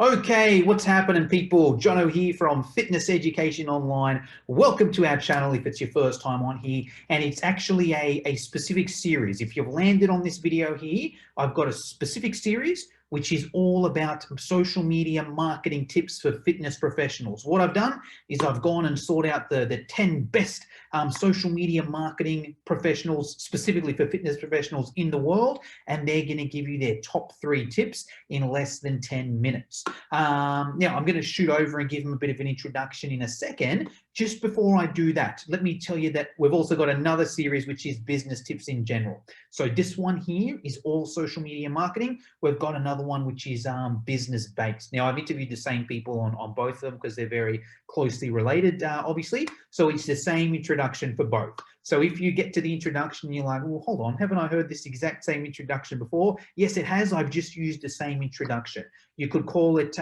Okay, what's happening, people? Jono here from Fitness Education Online. Welcome to our channel if it's your first time on here. And it's actually a specific series. If you've landed on this video here, I've got a specific series which is all about social media marketing tips for fitness professionals. What I've done is I've gone and sought out the 10 best social media marketing professionals, specifically for fitness professionals in the world, and they're going to give you their top 3 tips in less than 10 minutes. Now, I'm going to shoot over and give them a bit of an introduction in a second. Just before I do that, let me tell you that we've also got another series which is business tips in general. So this one here is all social media marketing. We've got another one which is business based. Now, I've interviewed the same people on both of them because they're very closely related, obviously. So it's the same introduction for both. So if you get to the introduction, you're like, well, hold on, haven't I heard this exact same introduction before? Yes, it has. I've just used the same introduction. You could call it,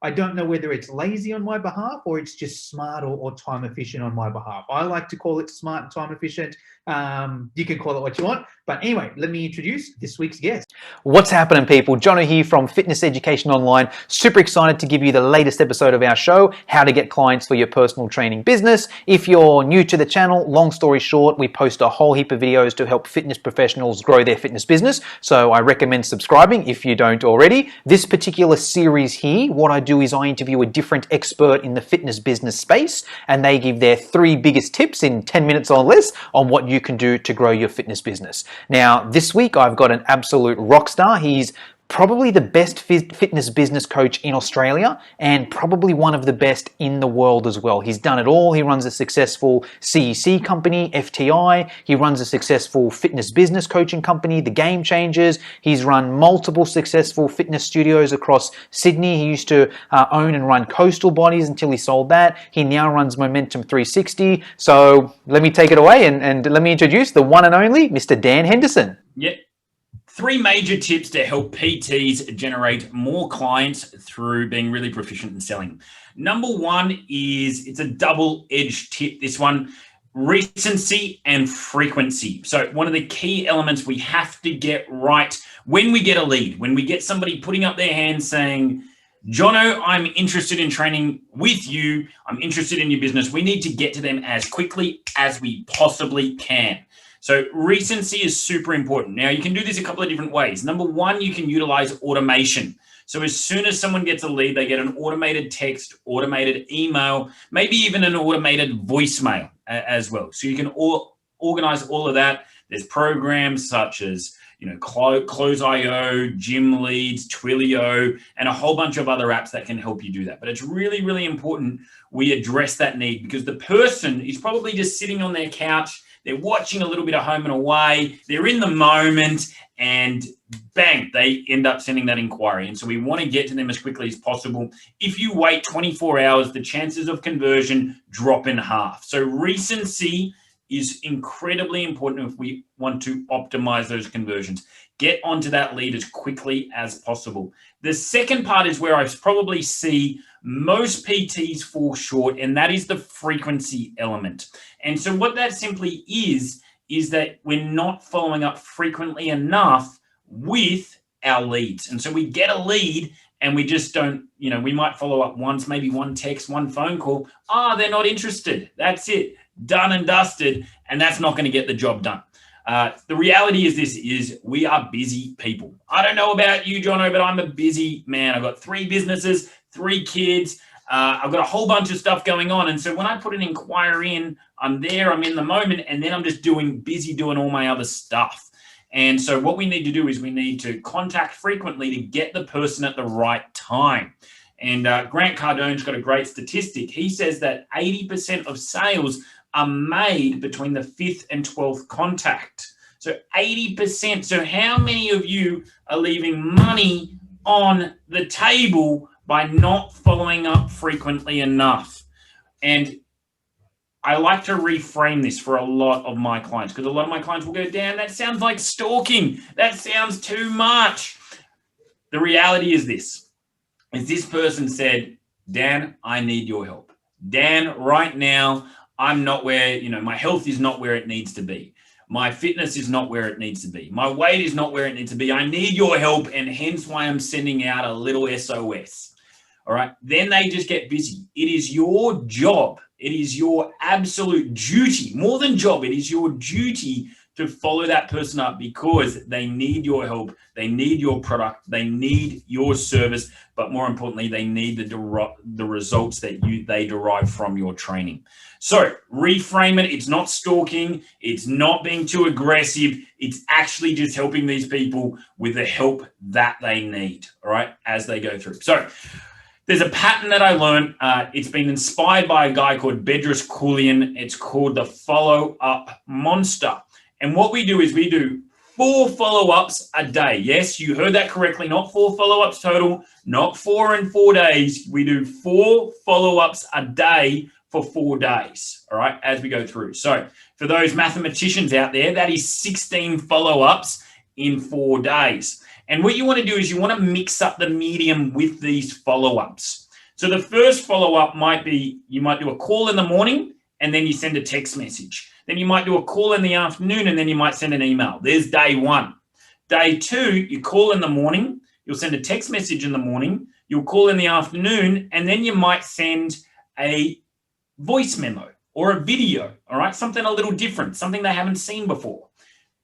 I don't know whether it's lazy on my behalf or it's just smart or time efficient on my behalf. I like to call it smart and time efficient. You can call it what you want. But anyway, let me introduce this week's guest. What's happening, people? Jono here from Fitness Education Online. Super excited to give you the latest episode of our show, How to Get Clients for Your Personal Training Business. If you're new to the channel, long story short, we post a whole heap of videos to help fitness professionals grow their fitness business. So I recommend subscribing if you don't already. This particular series here, what I do is I interview a different expert in the fitness business space, and they give their 3 biggest tips in 10 minutes or less on what you can do to grow your fitness business. Now, this week I've got an absolute rock star. He's probably the best fitness business coach in Australia and probably one of the best in the world as well. He's done it all. He runs a successful CEC company, FTI. He runs a successful fitness business coaching company, The Game Changers. He's run multiple successful fitness studios across Sydney. He used to own and run Coastal Bodies until he sold that. He now runs Momentum 360. So let me take it away and let me introduce the one and only Mr. Dan Henderson. Yep. 3 major tips to help PTs generate more clients through being really proficient in selling. Number 1 is, it's a double-edged tip, this one, recency and frequency. So one of the key elements we have to get right when we get a lead, when we get somebody putting up their hand saying, Jono, I'm interested in training with you, I'm interested in your business, we need to get to them as quickly as we possibly can. So recency is super important. Now, you can do this a couple of different ways. Number 1, you can utilize automation. So as soon as someone gets a lead, they get an automated text, automated email, maybe even an automated voicemail as well. So you can organize all of that. There's programs such as Close.io, Gym Leads, Twilio, and a whole bunch of other apps that can help you do that. But it's really, really important we address that need, because the person is probably just sitting on their couch, they're watching a little bit of Home and Away, they're in the moment, and bang, they end up sending that inquiry. And so we want to get to them as quickly as possible. If you wait 24 hours, the chances of conversion drop in half. So recency is incredibly important if we want to optimize those conversions. Get onto that lead as quickly as possible. The second part is where I probably see most PTs fall short, and that is the frequency element. And so what that simply is that we're not following up frequently enough with our leads. And so we get a lead and we just don't, we might follow up once, maybe one text, one phone call. They're not interested. That's it. Done and dusted. And that's not going to get the job done. The reality is we are busy people. I don't know about you, Jono, but I'm a busy man. I've got 3 businesses, 3 kids. I've got a whole bunch of stuff going on. And so when I put an inquiry in, I'm there, I'm in the moment, and then I'm just busy doing all my other stuff. And so what we need to do is we need to contact frequently to get the person at the right time. And Grant Cardone's got a great statistic. He says that 80% of sales are made between the 5th and 12th contact. So 80%. So how many of you are leaving money on the table by not following up frequently enough? And I like to reframe this for a lot of my clients, because a lot of my clients will go, Dan, that sounds like stalking. That sounds too much. The reality is this person said, Dan, I need your help. Dan, right now, I'm not where, my health is not where it needs to be. My fitness is not where it needs to be. My weight is not where it needs to be. I need your help, and hence why I'm sending out a little SOS. all right, then they just get busy. It is your job. It is your absolute duty, more than job. It is your duty to follow that person up because they need your help. They need your product. They need your service. But more importantly, they need the results that they derive from your training. So reframe it. It's not stalking. It's not being too aggressive. It's actually just helping these people with the help that they need, all right, as they go through. So there's a pattern that I learned. It's been inspired by a guy called Bedros Keuilian. It's called the follow-up monster. And what we do is we do 4 follow-ups a day. Yes, you heard that correctly. Not 4 follow-ups total, not 4 in 4 days. We do 4 follow-ups a day for 4 days, all right, as we go through. So for those mathematicians out there, that is 16 follow-ups in 4 days. And what you want to do is you want to mix up the medium with these follow-ups. So the first follow-up might be, you might do a call in the morning and then you send a text message. Then you might do a call in the afternoon and then you might send an email. There's day 1. Day 2, you call in the morning, you'll send a text message in the morning, you'll call in the afternoon, and then you might send a voice memo or a video, all right? Something a little different, something they haven't seen before.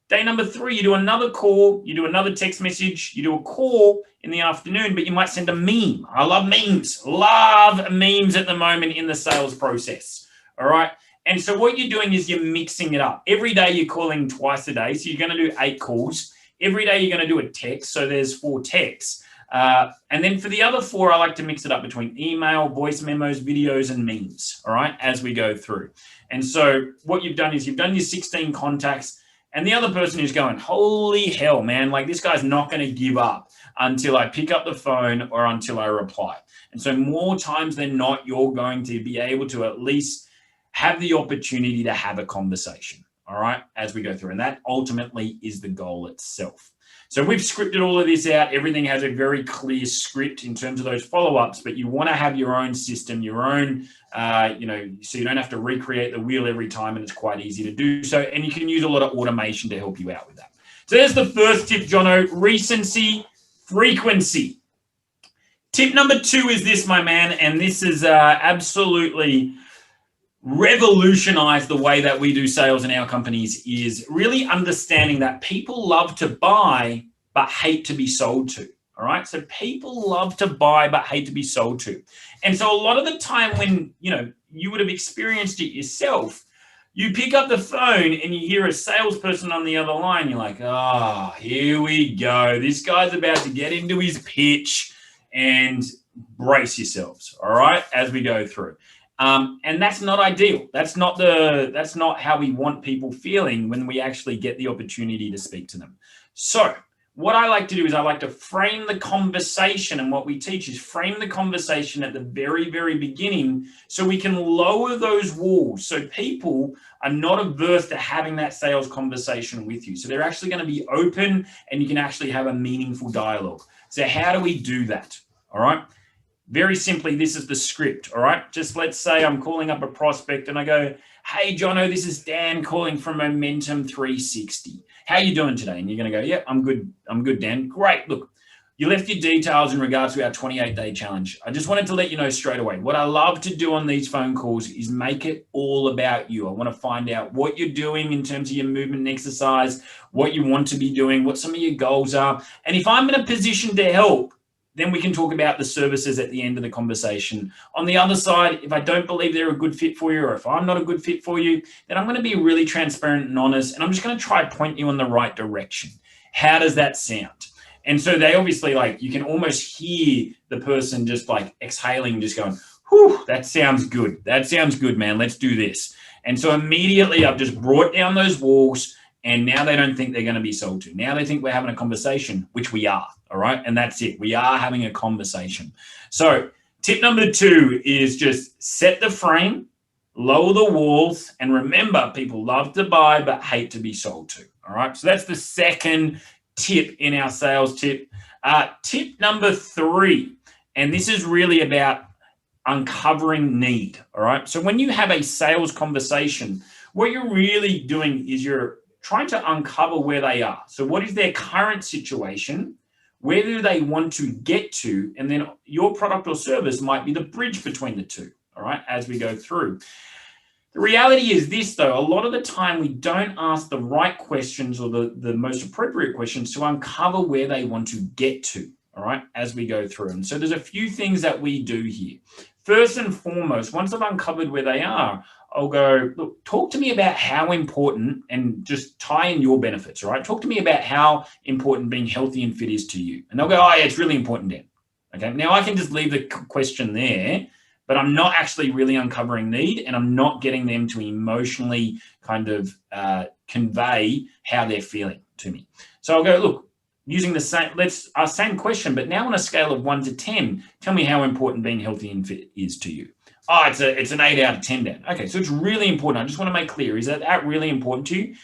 Day number 3, you do another call, you do another text message, you do a call in the afternoon, but you might send a meme. I love memes at the moment in the sales process, all right? And so what you're doing is you're mixing it up. Every day you're calling twice a day, so you're going to do 8 calls. Every day you're going to do a text, so there's 4 texts. And then for the other 4, I like to mix it up between email, voice memos, videos, and memes, all right, as we go through. And so what you've done is you've done your 16 contacts, and the other person is going, holy hell, man, like this guy's not going to give up until I pick up the phone or until I reply. And so more times than not, you're going to be able to at least have the opportunity to have a conversation, all right, as we go through. And that ultimately is the goal itself. So we've scripted all of this out. Everything has a very clear script in terms of those follow-ups, but you want to have your own system, your own, so you don't have to recreate the wheel every time, and it's quite easy to do so. And you can use a lot of automation to help you out with that. So there's the first tip, Jono: recency, frequency. Tip number 2 is this, my man, and this is absolutely revolutionize the way that we do sales in our companies, is really understanding that people love to buy but hate to be sold to. All right, so people love to buy but hate to be sold to. And so a lot of the time when you would have experienced it yourself, you pick up the phone and you hear a salesperson on the other line, you're like, oh, here we go, this guy's about to get into his pitch, and brace yourselves, all right, as we go through. And that's not ideal. That's not how we want people feeling when we actually get the opportunity to speak to them. So what I like to do is I like to frame the conversation, and what we teach is frame the conversation at the very, very beginning so we can lower those walls so people are not averse to having that sales conversation with you. So they're actually going to be open and you can actually have a meaningful dialogue. So how do we do that? All right. Very simply, this is the script, all right? Just let's say I'm calling up a prospect and I go, hey, Jono, this is Dan calling from Momentum 360. How you doing today? And you're going to go, yeah, I'm good, Dan. Great. Look, you left your details in regards to our 28-day challenge. I just wanted to let you know straight away. What I love to do on these phone calls is make it all about you. I want to find out what you're doing in terms of your movement and exercise, what you want to be doing, what some of your goals are. And if I'm in a position to help, then we can talk about the services at the end of the conversation. On the other side, if I don't believe they're a good fit for you, or if I'm not a good fit for you, then I'm going to be really transparent and honest, and I'm just going to try to point you in the right direction. How does that sound? And so they obviously, like, you can almost hear the person just like exhaling, just going, whew, that sounds good. That sounds good, man. Let's do this. And so immediately I've just brought down those walls, and now they don't think they're going to be sold to. Now they think we're having a conversation, which we are. All right. And that's it. We are having a conversation. So tip number 2 is just set the frame, lower the walls, and remember, people love to buy but hate to be sold to. All right. So that's the second tip in our sales tip. Tip number 3, and this is really about uncovering need. All right. So when you have a sales conversation, what you're really doing is you're trying to uncover where they are. So what is their current situation? Where do they want to get to? And then your product or service might be the bridge between the two, all right, as we go through. The reality is this, though, a lot of the time we don't ask the right questions or the most appropriate questions to uncover where they want to get to, all right, as we go through. And so there's a few things that we do here. First and foremost, once I've uncovered where they are, I'll go, look, talk to me about how important, and just tie in your benefits, all right? Talk to me about how important being healthy and fit is to you. And they'll go, oh, yeah, it's really important, Dan. Okay, now I can just leave the question there, but I'm not actually really uncovering need, and I'm not getting them to emotionally kind of convey how they're feeling to me. So I'll go, look, using the same question, but now on a scale of 1 to 10, tell me how important being healthy and fit is to you. Oh, it's an 8 out of 10, Dan. Okay, so it's really important. I just want to make clear, is that really important to you?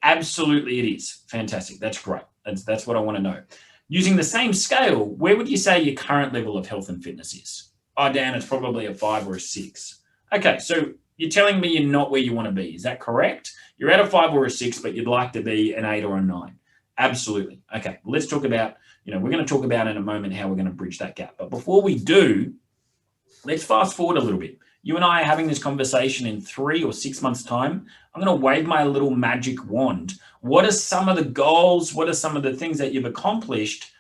Absolutely it is. Fantastic. That's great. That's what I want to know. Using the same scale, where would you say your current level of health and fitness is? Oh, Dan, it's probably a 5 or a 6. Okay, so you're telling me you're not where you want to be. Is that correct? You're at a 5 or a 6, but you'd like to be an 8 or a 9. Absolutely. Okay, let's talk about, we're going to talk about in a moment how we're going to bridge that gap. But before we do, let's fast forward a little bit. You and I are having this conversation in 3 or 6 months' time. I'm going to wave my little magic wand. What are some of the goals? What are some of the things that you've accomplished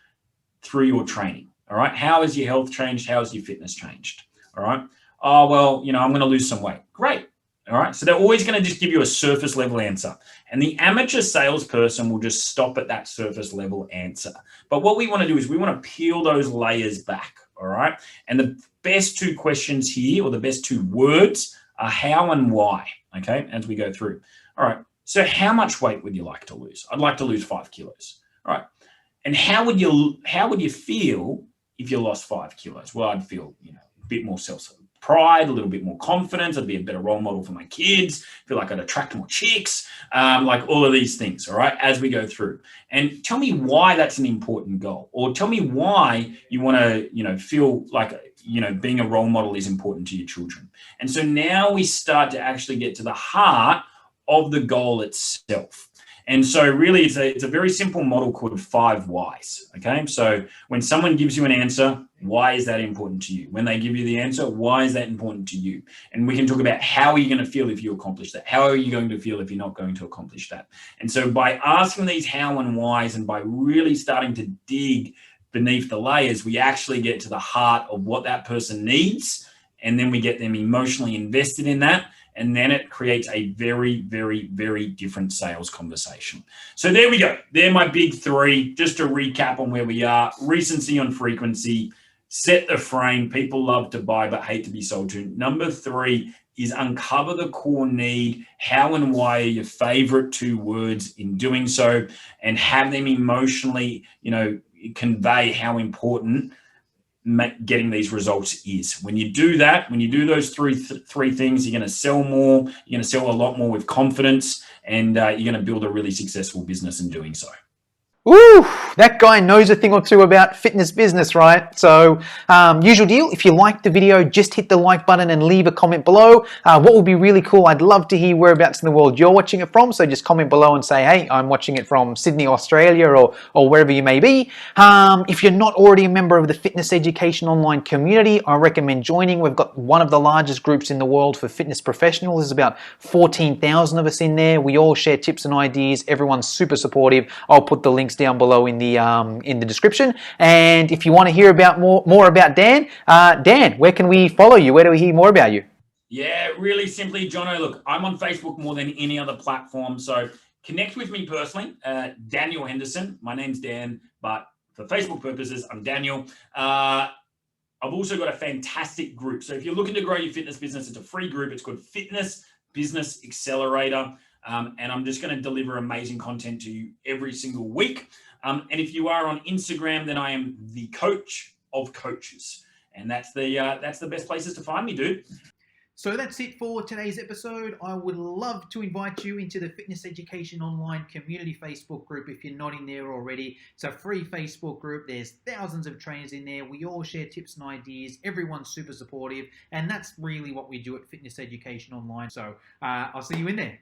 through your training? All right. How has your health changed? How has your fitness changed? All right. Oh, well, I'm going to lose some weight. Great. All right. So they're always going to just give you a surface level answer. And the amateur salesperson will just stop at that surface level answer. But what we want to do is we want to peel those layers back. All right. And the best 2 questions here, or the best 2 words, are how and why. Okay. As we go through. All right. So how much weight would you like to lose? I'd like to lose 5 kilos. All right. And how would you feel if you lost 5 kilos? Well, I'd feel, a bit more self-pride, a little bit more confidence. I'd be a better role model for my kids. Feel like I'd attract more chicks, like all of these things, all right, as we go through. And tell me why that's an important goal, or tell me why you want to, feel like, being a role model is important to your children. And so now we start to actually get to the heart of the goal itself. And so really it's a very simple model called 5 whys. Okay. So when someone gives you an answer, why is that important to you? When they give you the answer, why is that important to you? And we can talk about how are you going to feel if you accomplish that? How are you going to feel if you're not going to accomplish that? And so by asking these how and whys, and by really starting to dig beneath the layers, we actually get to the heart of what that person needs. And then we get them emotionally invested in that. And then it creates a very, very, very different sales conversation. So there we go. They're my big 3. Just to recap on where we are: recency on frequency, set the frame. People love to buy but hate to be sold to. Number 3 is uncover the core need. How and why are your favorite 2 words in doing so, and have them emotionally, convey how important getting these results is. When you do that, when you do those three things, you're going to sell more, you're going to sell a lot more with confidence, and you're going to build a really successful business in doing so. Woo! That guy knows a thing or two about fitness business, right? So, usual deal, if you liked the video, just hit the like button and leave a comment below. What would be really cool, I'd love to hear whereabouts in the world you're watching it from. So just comment below and say, hey, I'm watching it from Sydney, Australia, or wherever you may be. If you're not already a member of the Fitness Education Online community, I recommend joining. We've got one of the largest groups in the world for fitness professionals. There's about 14,000 of us in there. We all share tips and ideas. Everyone's super supportive. I'll put the links down below in the description. And if you want to hear about more about Dan, Dan, where can we follow you? Where do we hear more about you? Yeah, really simply, Jono, look, I'm on Facebook more than any other platform. So connect with me personally, Daniel Henderson. My name's Dan, but for Facebook purposes, I'm Daniel. I've also got a fantastic group. So if you're looking to grow your fitness business, it's a free group. It's called Fitness Business Accelerator. And I'm just going to deliver amazing content to you every single week. And if you are on Instagram, then I am the coach of coaches. And that's the best places to find me, dude. So that's it for today's episode. I would love to invite you into the Fitness Education Online community Facebook group if you're not in there already. It's a free Facebook group. There's thousands of trainers in there. We all share tips and ideas. Everyone's super supportive. And that's really what we do at Fitness Education Online. So I'll see you in there.